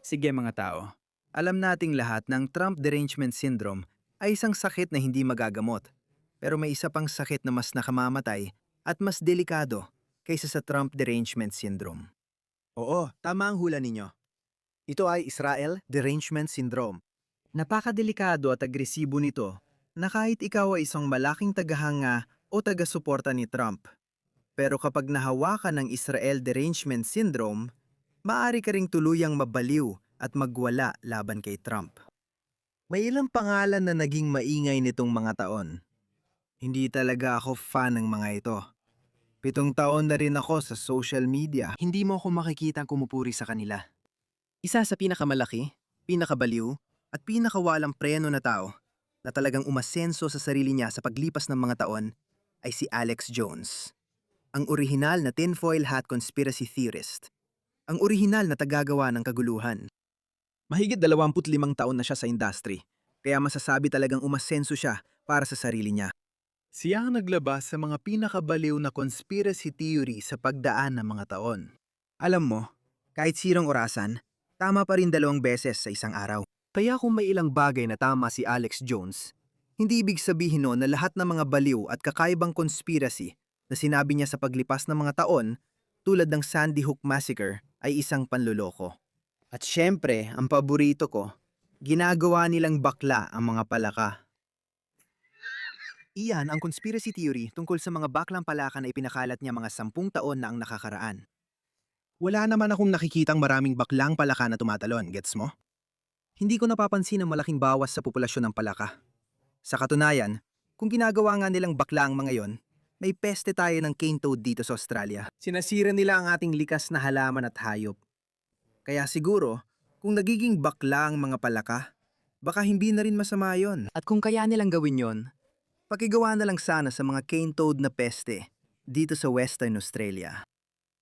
Sige mga tao, alam nating lahat ng Trump Derangement Syndrome ay isang sakit na hindi magagamot. Pero may isa pang sakit na mas nakamamatay at mas delikado kaysa sa Trump Derangement Syndrome. Oo, tama ang hula ninyo. Ito ay Israel Derangement Syndrome. Napakadelikado at agresibo nito na kahit ikaw ay isang malaking tagahanga o taga-suporta ni Trump. Pero kapag nahawakan ng Israel Derangement Syndrome, maaari ka ring tuluyang mabaliw at magwala laban kay Trump. May ilang pangalan na naging maingay nitong mga taon. Hindi talaga ako fan ng mga ito. 7 taon na rin ako sa social media. Hindi mo ako makikita kumupuri sa kanila. Isa sa pinakamalaki, pinakabaliw, at pinakawalang preno na tao na talagang umasenso sa sarili niya sa paglipas ng mga taon ay si Alex Jones. Ang orihinal na tinfoil hat conspiracy theorist. Ang orihinal na tagagawa ng kaguluhan. Mahigit 25 taon na siya sa industry, kaya masasabi talagang umasenso siya para sa sarili niya. Siya ang naglabas sa mga pinakabaliw na conspiracy theory sa pagdaan ng mga taon. Alam mo, kahit sirong orasan, tama pa rin 2 beses sa isang araw. Kaya kung may ilang bagay na tama si Alex Jones, hindi ibig sabihin noon na lahat ng mga baliw at kakaibang conspiracy na sinabi niya sa paglipas ng mga taon, tulad ng Sandy Hook Massacre, ay isang panluloko. At syempre, ang paborito ko, ginagawa nilang bakla ang mga palaka. Iyan ang conspiracy theory tungkol sa mga baklang palaka na ipinakalat niya mga 10 taon na ang nakakaraan. Wala naman akong nakikitang maraming baklang palaka na tumatalon, gets mo? Hindi ko napapansin ang malaking bawas sa populasyon ng palaka. Sa katunayan, kung ginagawa nga nilang bakla ang mga yon, may peste tayo ng cane toad dito sa Australia. Sinasira nila ang ating likas na halaman at hayop. Kaya siguro, kung nagiging bakla ang mga palaka, baka hindi na rin masama yon. At kung kaya nilang gawin yon, pakigawa na lang sana sa mga cane toad na peste dito sa Western Australia.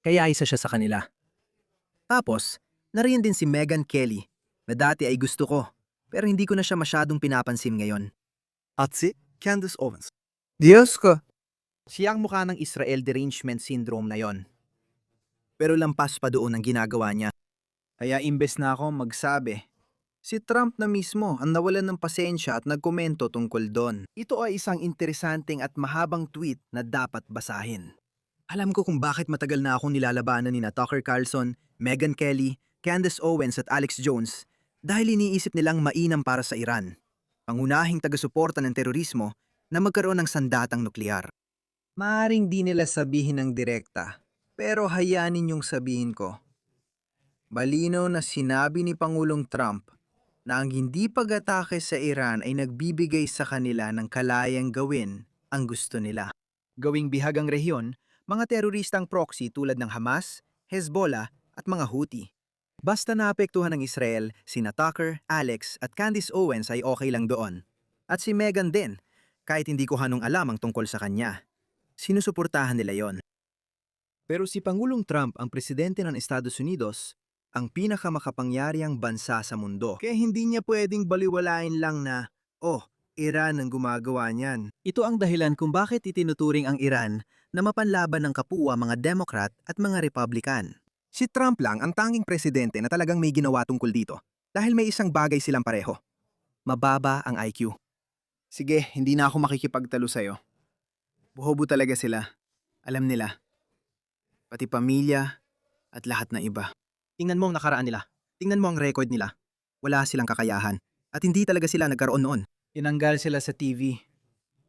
Kaya isa siya sa kanila. Tapos, nariyan din si Megyn Kelly, na dati ay gusto ko, pero hindi ko na siya masyadong pinapansin ngayon. At si Candace Owens. Diyos ko! Siya ang mukha ng Israel Derangement Syndrome na yon. Pero lampas pa doon ang ginagawa niya. Kaya imbes na ako magsabi, si Trump na mismo ang nawalan ng pasensya at nagkomento tungkol doon. Ito ay isang interesanteng at mahabang tweet na dapat basahin. Alam ko kung bakit matagal na akong nilalabanan ni Tucker Carlson, Megyn Kelly, Candace Owens at Alex Jones dahil iniisip nilang mainam para sa Iran, pangunahing taga-suporta ng terorismo na magkaroon ng sandatang nuklear. Maaring di nila sabihin ng direkta, pero hayaan ninyong sabihin ko. Malinaw na sinabi ni Pangulong Trump na ang hindi pag-atake sa Iran ay nagbibigay sa kanila ng kalayang gawin ang gusto nila. Gawing bihag ang rehiyon, mga teroristang proxy tulad ng Hamas, Hezbollah at mga Houthi. Basta naapektuhan ng Israel, sina Tucker, Alex at Candace Owens ay okay lang doon. At si Megyn din, kahit hindi ko hanong alam ang tungkol sa kanya. Sinusuportahan nila yon. Pero si Pangulong Trump ang presidente ng Estados Unidos, ang pinakamakapangyarihang bansa sa mundo. Kaya hindi niya pwedeng baliwalain lang na, Iran ang gumagawa niyan. Ito ang dahilan kung bakit itinuturing ang Iran na mapanlaban ng kapwa mga Democrat at mga Republican. Si Trump lang ang tanging presidente na talagang may ginawa tungkol dito dahil may isang bagay silang pareho. Mababa ang IQ. Sige, hindi na ako makikipagtalo sa'yo. Buhobo talaga sila. Alam nila. Pati pamilya at lahat na iba. Tingnan mo ang nakaraan nila. Tingnan mo ang record nila. Wala silang kakayahan. At hindi talaga sila nagkaroon noon. Tinanggal sila sa TV.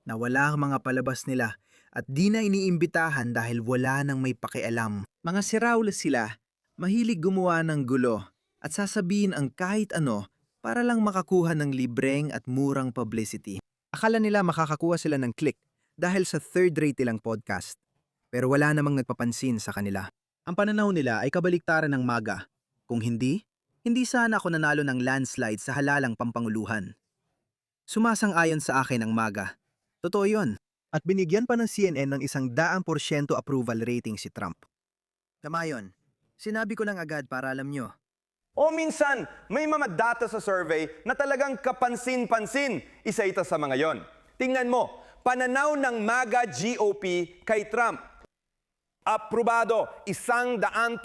Nawala ang mga palabas nila at di na iniimbitahan dahil wala nang may pakialam. Mga siraul sila, mahilig gumawa ng gulo at sasabihin ang kahit ano para lang makakuha ng libreng at murang publicity. Akala nila makakakuha sila ng click dahil sa third-rate nilang podcast. Pero wala namang nagpapansin sa kanila. Ang pananaw nila ay kabaliktaran ng MAGA. Kung hindi, hindi sana ako nanalo ng landslide sa halalang pampanguluhan. Sumasang-ayon sa akin ang MAGA. Totoo yun. At binigyan pa ng CNN ng 100% approval rating si Trump. Tama yun. Sinabi ko lang agad para alam nyo. O minsan, may mga data sa survey na talagang kapansin-pansin. Isa ito sa mga yon. Tingnan mo, pananaw ng MAGA GOP kay Trump. Aprobado, 100%,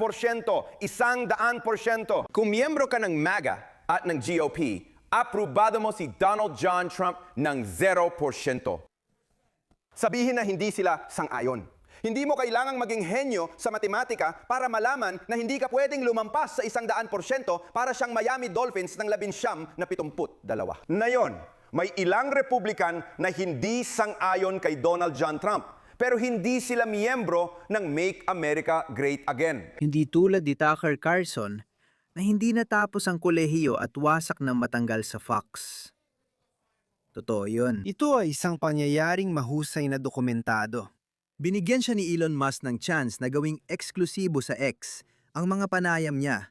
100%. Kung miyembro ka ng MAGA at ng GOP, aprobado mo si Donald John Trump ng 0%. Sabihin na hindi sila sang-ayon. Hindi mo kailangang maging henyo sa matematika para malaman na hindi ka pwedeng lumampas sa 100% para siyang Miami Dolphins ng 1972. Ngayon, may ilang Republican na hindi sang-ayon kay Donald John Trump, pero hindi sila miyembro ng Make America Great Again. Hindi tulad ni Tucker Carlson na hindi natapos ang kolehiyo at wasak ng matanggal sa Fox. Totoo yun. Ito ay isang pangyayaring mahusay na dokumentado. Binigyan siya ni Elon Musk ng chance na gawing eksklusibo sa X ang mga panayam niya.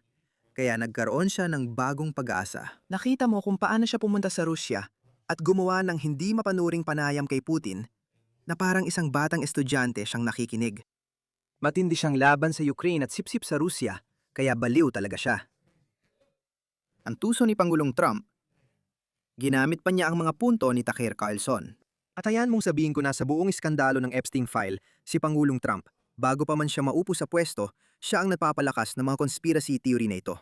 Kaya nagkaroon siya ng bagong pag-asa. Nakita mo kung paano siya pumunta sa Rusya at gumawa ng hindi mapanuring panayam kay Putin na parang isang batang estudyante siyang nakikinig. Matindi siyang laban sa Ukraine at sipsip sa Rusya, kaya baliw talaga siya. Ang tuso ni Pangulong Trump, ginamit pa niya ang mga punto ni Tucker Carlson. At ayan mong sabihin ko na sa buong iskandalo ng Epstein file, si Pangulong Trump, bago pa man siya maupo sa pwesto, siya ang nagpapalakas ng mga conspiracy theory na ito.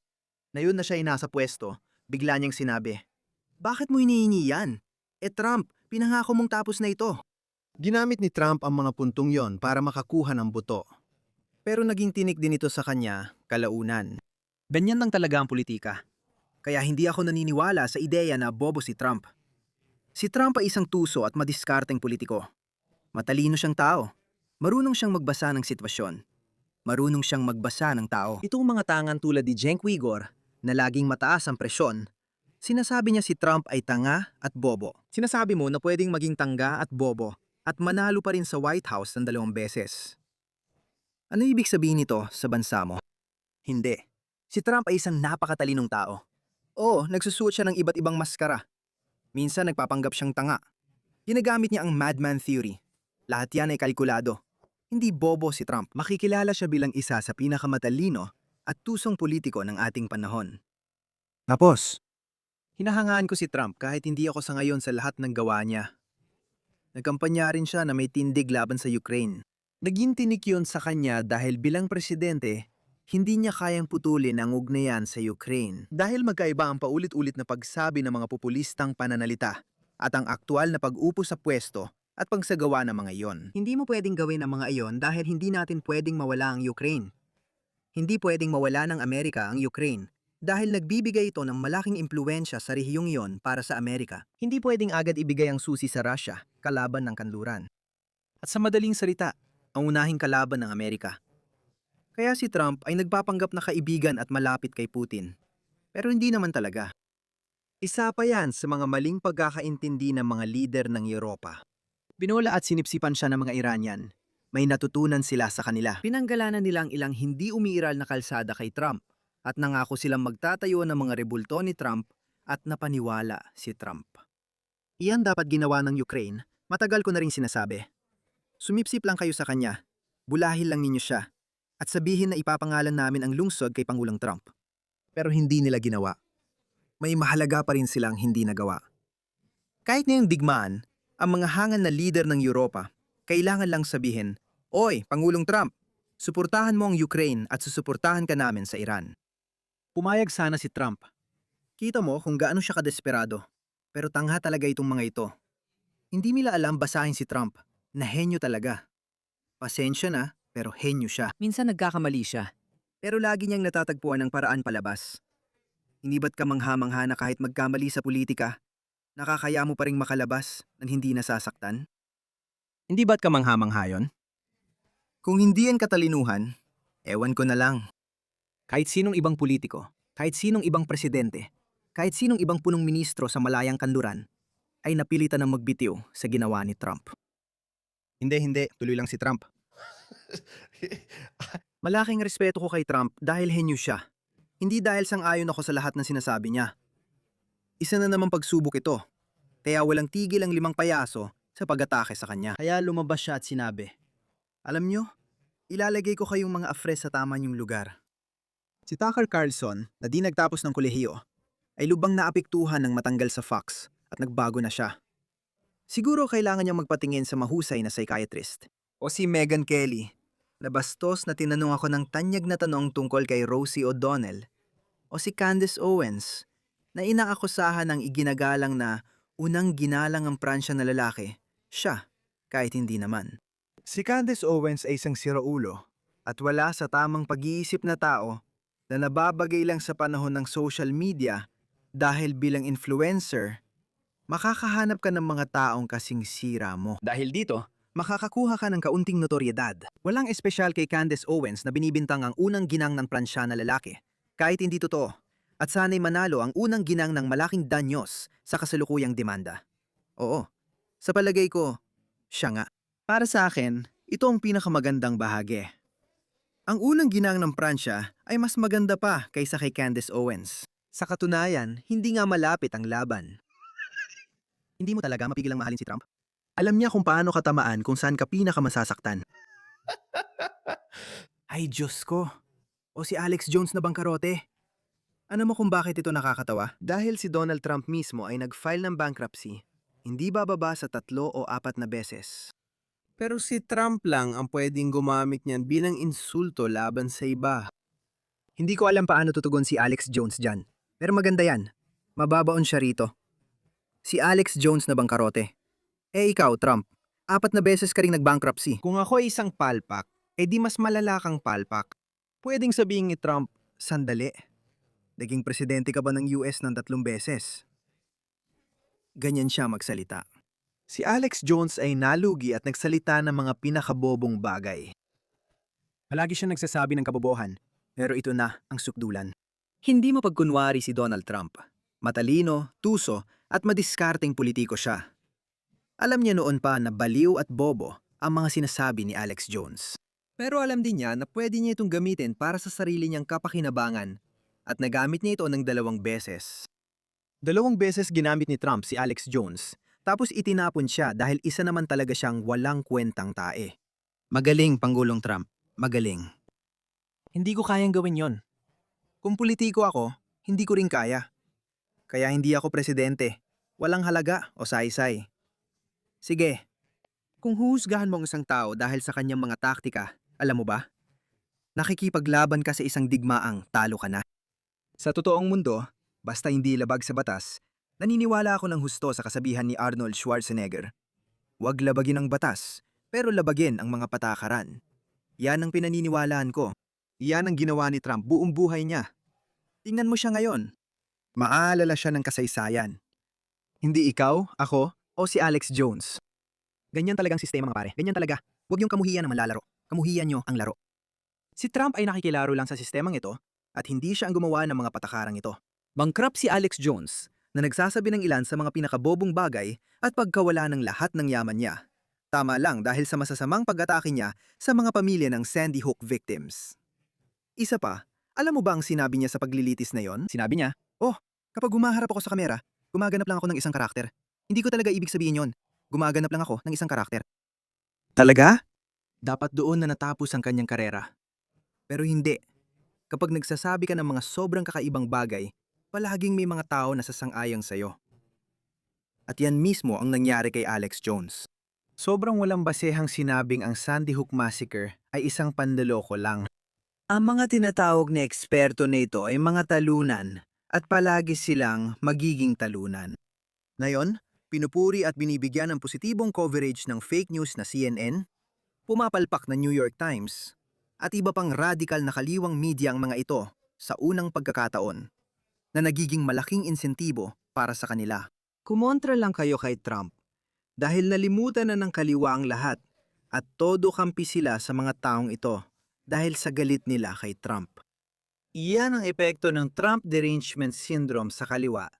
Na yun na siya ay nasa pwesto, bigla niyang sinabi, "Bakit mo hinihingi yan? Trump, pinangako mong tapos na ito." Ginamit ni Trump ang mga puntong yon para makakuha ng boto. Pero naging tinik din ito sa kanya, kalaunan. Ganyan lang talaga ang politika. Kaya hindi ako naniniwala sa ideya na bobo si Trump. Si Trump ay isang tuso at madiskarteng politiko. Matalino siyang tao. Marunong siyang magbasa ng sitwasyon. Marunong siyang magbasa ng tao. Itong mga tangan tulad ni Cenk Uygur, na laging mataas ang presyon, sinasabi niya si Trump ay tanga at bobo. Sinasabi mo na pwedeng maging tanga at bobo at manalo pa rin sa White House ng 2 beses. Ano ibig sabihin nito sa bansa mo? Hindi. Si Trump ay isang napakatalinong tao. Oo, nagsusuot siya ng iba't ibang maskara. Minsan nagpapanggap siyang tanga. Ginagamit niya ang madman theory. Lahat yan ay kalkulado. Hindi bobo si Trump. Makikilala siya bilang isa sa pinakamatalino at tusong politiko ng ating panahon. Tapos, hinahangaan ko si Trump kahit hindi ako sangayon sa lahat ng gawa niya. Nagkampanya rin siya na may tindig laban sa Ukraine. Naging tinik yun sa kanya dahil bilang presidente, hindi niya kayang putulin ang ugnayan sa Ukraine. Dahil magkaiba ang paulit-ulit na pagsabi ng mga populistang pananalita at ang aktual na pag-upo sa pwesto at pagsagawa ng mga iyon. Hindi mo pwedeng gawin ang mga iyon dahil hindi natin pwedeng mawala ang Ukraine. Hindi pwedeng mawala ng Amerika ang Ukraine dahil nagbibigay ito ng malaking impluensya sa rehiyong iyon para sa Amerika. Hindi pwedeng agad ibigay ang susi sa Russia, kalaban ng kanluran. At sa madaling salita, ang unahing kalaban ng Amerika. Kaya si Trump ay nagpapanggap na kaibigan at malapit kay Putin. Pero hindi naman talaga. Isa pa yan sa mga maling pagkakaintindi ng mga lider ng Europa. Binola at sinipsipan siya ng mga Iranian. May natutunan sila sa kanila. Pinanggalanan nila ang ilang hindi umiiral na kalsada kay Trump at nangako silang magtatayo ng mga rebulto ni Trump at napaniwala si Trump. Iyan dapat ginawa ng Ukraine, matagal ko na rin sinasabi. Sumipsip lang kayo sa kanya, bulahil lang ninyo siya, at sabihin na ipapangalan namin ang lungsod kay Pangulong Trump. Pero hindi nila ginawa. May mahalaga pa rin silang hindi nagawa. Kahit ngayong digmaan, ang mga hangal na lider ng Europa, kailangan lang sabihin, "Oy, Pangulong Trump, suportahan mo ang Ukraine at susuportahan ka namin sa Iran." Pumayag sana si Trump. Kita mo kung gaano siya kadesperado. Pero tangha talaga itong mga ito. Hindi nila alam basahin si Trump, na henyo talaga. Pasensya na, pero henyo siya. Minsan nagkakamali siya, pero lagi niyang natatagpuan ng paraan palabas. Hindi ba't kamangha-mangha na kahit magkamali sa politika, nakakaya mo pa ring makalabas nang hindi nasasaktan? Hindi ba't kamangha-mangha yun? Kung hindi yan katalinuhan, ewan ko na lang. Kahit sinong ibang politiko, kahit sinong ibang presidente, kahit sinong ibang punong ministro sa malayang kanluran, ay napilitan ng magbitiw sa ginawa ni Trump. Hindi, tuloy lang si Trump. Malaking respeto ko kay Trump dahil henyo siya. Hindi dahil sang-ayon ako sa lahat ng sinasabi niya. Isa na namang pagsubok ito, kaya walang tigil ang 5 payaso sa pag-atake sa kanya. Kaya lumabas siya at sinabi, "Alam nyo, ilalagay ko kayong mga afres sa tama niyong lugar." Si Tucker Carlson, na di nagtapos ng kolehiyo, ay lubang naapektuhan ng matanggal sa Fox at nagbago na siya. Siguro kailangan niyang magpatingin sa mahusay na psychiatrist. O si Megyn Kelly, Nabastos na tinanong ako ng tanyag na tanong tungkol kay Rosie O'Donnell o si Candace Owens na inaakusahan ng iginagalang na unang ginalang ang Pransya na lalaki. Siya, kahit hindi naman. Si Candace Owens ay isang siraulo at wala sa tamang pag-iisip na tao na nababagay lang sa panahon ng social media dahil bilang influencer, makakahanap ka ng mga taong kasing sira mo. Dahil dito, makakakuha ka ng kaunting notoryedad. Walang espesyal kay Candace Owens na binibintang ang unang ginang ng Pransya na lalaki. Kahit hindi totoo. At sana'y manalo ang unang ginang ng malaking danyos sa kasalukuyang demanda. Oo, sa palagay ko, siya nga. Para sa akin, ito ang pinakamagandang bahagi. Ang unang ginang ng Pransya ay mas maganda pa kaysa kay Candace Owens. Sa katunayan, hindi nga malapit ang laban. Hindi mo talaga mapigilang mahalin si Trump? Alam niya kung paano katamaan kung saan ka pinakamasasaktan. Ay Diyos ko! O si Alex Jones na bangkarote. Ano mo kung bakit ito nakakatawa? Dahil si Donald Trump mismo ay nag-file ng bankruptcy, hindi bababa sa 3 o 4 na beses. Pero si Trump lang ang pwedeng gumamit niyan bilang insulto laban sa iba. Hindi ko alam paano tutugon si Alex Jones dyan. Pero maganda yan. Mababaon siya rito. Si Alex Jones na bangkarote. Eh ikaw, Trump, 4 na beses ka ring nag-bankruptcy. Kung ako ay isang palpak, eh di mas malala kang palpak. Pwedeng sabihin ni Trump, sandali. Naging presidente ka ba ng US ng 3 beses? Ganyan siya magsalita. Si Alex Jones ay nalugi at nagsalita ng mga pinakabobong bagay. Palagi siya nagsasabi ng kabobohan, pero ito na ang sukdulan. Hindi mo pagkunwari si Donald Trump. Matalino, tuso, at madiskarteng politiko siya. Alam niya noon pa na baliw at bobo ang mga sinasabi ni Alex Jones. Pero alam din niya na pwede niya itong gamitin para sa sarili niyang kapakinabangan at nagamit niya ito ng 2 beses. 2 beses ginamit ni Trump si Alex Jones, tapos itinapon siya dahil isa naman talaga siyang walang kwentang tae. Magaling, Pangulong Trump. Magaling. Hindi ko kayang gawin yon. Kung politiko ako, hindi ko rin kaya. Kaya hindi ako presidente. Walang halaga o saysay. Sige, kung huhusgahan mo ang isang tao dahil sa kanyang mga taktika, alam mo ba? Nakikipaglaban ka sa isang digmaang talo ka na. Sa totoong mundo, basta hindi labag sa batas, naniniwala ako ng husto sa kasabihan ni Arnold Schwarzenegger. Huwag labagin ang batas, pero labagin ang mga patakaran. Yan ang pinaniniwalaan ko. Yan ang ginawa ni Trump buong buhay niya. Tingnan mo siya ngayon. Maaalala siya ng kasaysayan. Hindi ikaw, ako, o si Alex Jones. Ganyan talagang sistema mga pare. Ganyan talaga. Huwag niyong kamuhian ang manlalaro. Kamuhian niyo ang laro. Si Trump ay nakikilaro lang sa sistemang ito at hindi siya ang gumawa ng mga patakarang ito. Bankrupt si Alex Jones na nagsasabi ng ilan sa mga pinakabobong bagay at pagkawala ng lahat ng yaman niya. Tama lang dahil sa masasamang pag-atake niya sa mga pamilya ng Sandy Hook victims. Isa pa, alam mo ba ang sinabi niya sa paglilitis na yon? Sinabi niya, "Oh, kapag humaharap ako sa kamera, gumaganap lang ako ng isang karakter. Hindi ko talaga ibig sabihin yon. Gumaganap lang ako ng isang karakter." Talaga? Dapat doon na natapos ang kanyang karera. Pero hindi. Kapag nagsasabi ka ng mga sobrang kakaibang bagay, palaging may mga tao na sasang-ayang sa'yo. At yan mismo ang nangyari kay Alex Jones. Sobrang walang basehang sinabing ang Sandy Hook Massacre ay isang panloloko lang. Ang mga tinatawag na eksperto nito ay mga talunan at palagi silang magiging talunan. Ngayon, pinupuri at binibigyan ng positibong coverage ng fake news na CNN, pumapalpak na New York Times, at iba pang radikal na kaliwang media ang mga ito sa unang pagkakataon na nagiging malaking insentibo para sa kanila. Kumontra lang kayo kay Trump dahil nalimutan na ng kaliwa ang lahat at todo kampi sila sa mga taong ito dahil sa galit nila kay Trump. Iyan ang epekto ng Trump derangement syndrome sa kaliwa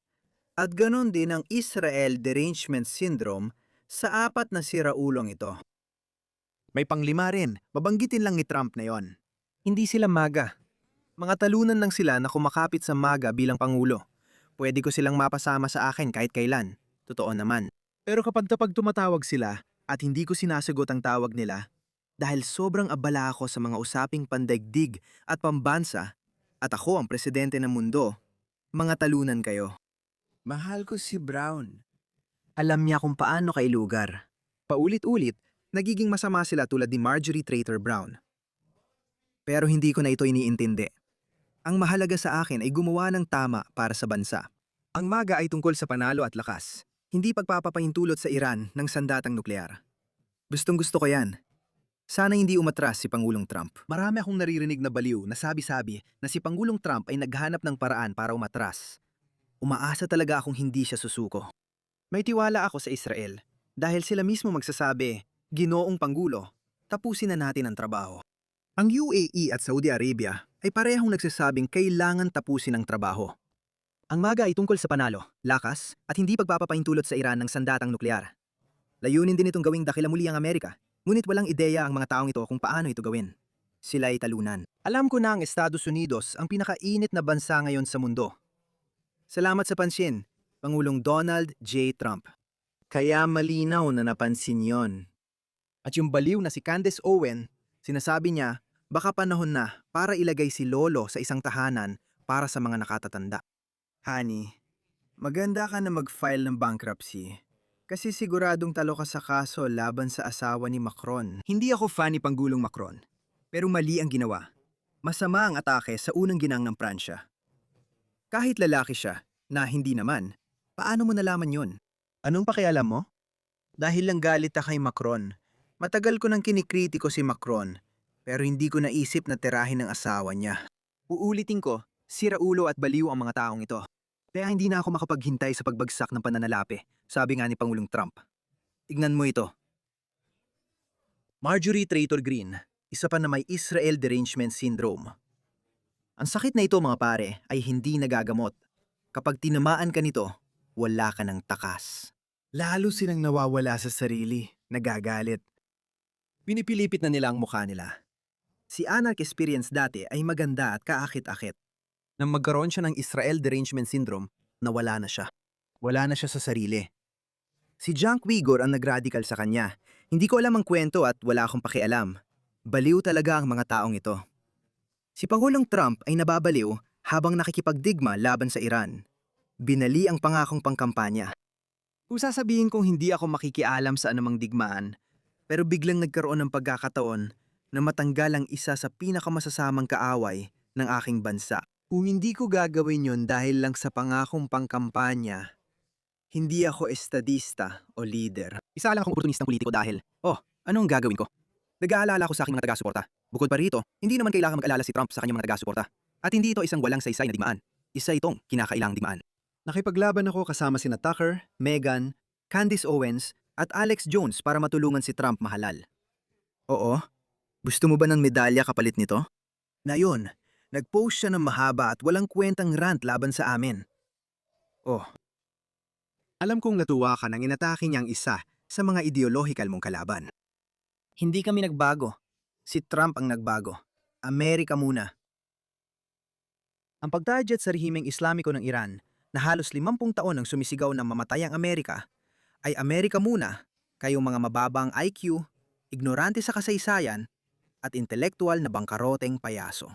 at ganon din ang Israel derangement syndrome sa 4 na siraulong ito. May panglima rin, babanggitin lang ni Trump na yon. Hindi sila MAGA. Mga talunan lang sila na kumakapit sa MAGA bilang Pangulo. Pwede ko silang mapasama sa akin kahit kailan. Totoo naman. Pero kapag tumatawag sila at hindi ko sinasagot ang tawag nila, dahil sobrang abala ako sa mga usaping pandaigdig at pambansa, at ako ang presidente ng mundo, mga talunan kayo. Mahal ko si Brown. Alam niya kung paano kailugar. Paulit-ulit, nagiging masama sila tulad ni Marjorie Trader Brown. Pero hindi ko na ito iniintindi. Ang mahalaga sa akin ay gumawa ng tama para sa bansa. Ang MAGA ay tungkol sa panalo at lakas, hindi pagpapapahintulot sa Iran ng sandatang nuklear. Gustong-gusto ko yan. Sana hindi umatras si Pangulong Trump. Marami akong naririnig na baliw na sabi-sabi na si Pangulong Trump ay naghanap ng paraan para umatras. Umaasa talaga akong hindi siya susuko. May tiwala ako sa Israel dahil sila mismo magsasabi, Ginoong Pangulo, tapusin na natin ang trabaho. Ang UAE at Saudi Arabia ay parehong nagsasabing kailangan tapusin ang trabaho. Ang MAGA ay tungkol sa panalo, lakas at hindi pagpapapahintulot sa Iran ng sandatang nuklear. Layunin din itong gawing dakila muli ang Amerika, ngunit walang ideya ang mga taong ito kung paano ito gawin. Sila ay talunan. Alam ko na ang Estados Unidos ang pinakainit na bansa ngayon sa mundo. Salamat sa pansin, Pangulong Donald J. Trump. Kaya malinaw na napansin yon. At yung baliw na si Candace Owen, sinasabi niya, baka panahon na para ilagay si Lolo sa isang tahanan para sa mga nakatatanda. Honey, maganda ka na mag-file ng bankruptcy. Kasi siguradong talo ka sa kaso laban sa asawa ni Macron. Hindi ako fan ni Pangulong Macron, pero mali ang ginawa. Masama ang atake sa unang ginang ng Pransya. Kahit lalaki siya, na hindi naman, paano mo nalaman yon? Anong pakialam mo? Dahil lang galit ka kay Macron. Matagal ko nang kinikritiko si Macron, pero hindi ko naisip na tirahin ang asawa niya. Uulitin ko, sira ulo at baliw ang mga taong ito. Kaya hindi na ako makapaghintay sa pagbagsak ng pananalapi, sabi nga ni Pangulong Trump. Tignan mo ito. Marjorie Taylor Greene, isa pa na may Israel Derangement Syndrome. Ang sakit na ito mga pare ay hindi nagagamot. Kapag tinamaan ka nito, wala ka ng takas. Lalo silang nawawala sa sarili, nagagalit. Pinipilipit na nila ang mukha nila. Si Anak Experience dati ay maganda at kaakit-akit. Nang magkaroon siya ng Israel Derangement Syndrome, nawala na siya. Wala na siya sa sarili. Si Junk Uyghur ang nagradical sa kanya. Hindi ko alam ang kwento at wala akong pakialam. Baliw talaga ang mga taong ito. Si Pangulong Trump ay nababaliw habang nakikipagdigma laban sa Iran. Binali ang pangakong pangkampanya. Kung sasabihin kong hindi ako makikialam sa anumang digmaan, pero biglang nagkaroon ng pagkakataon na matanggal ang isa sa pinakamasasamang kaaway ng aking bansa. Kung hindi ko gagawin yon dahil lang sa pangakong pangkampanya, hindi ako estadista o leader. Isa lang akong oportunistang politiko dahil, anong gagawin ko? Nag-aalala ko sa aking mga taga-suporta. Bukod pa rito, hindi naman kailangan mag-alala si Trump sa kanyang mga taga-suporta. At hindi ito isang walang saysay na digmaan. Isa itong kinakailangang digmaan. Nakipaglaban ako kasama sina Tucker, Meghan, Candace Owens, at Alex Jones para matulungan si Trump mahalal. Oo? Gusto mo ba ng medalya kapalit nito? Na yun, nag-post siya ng mahaba at walang kwentang rant laban sa amin. Alam kong natuwa ka nang inatake niyang isa sa mga ideolohikal mong kalaban. Hindi kami nagbago. Si Trump ang nagbago. Amerika muna. Ang pagtarget sa rehimeng Islamiko ng Iran na halos 50 taon ang sumisigaw ng mamatay ang Amerika ay Amerika muna, kayong mga mababang IQ, ignorante sa kasaysayan, at intelektual na bangkaroteng payaso.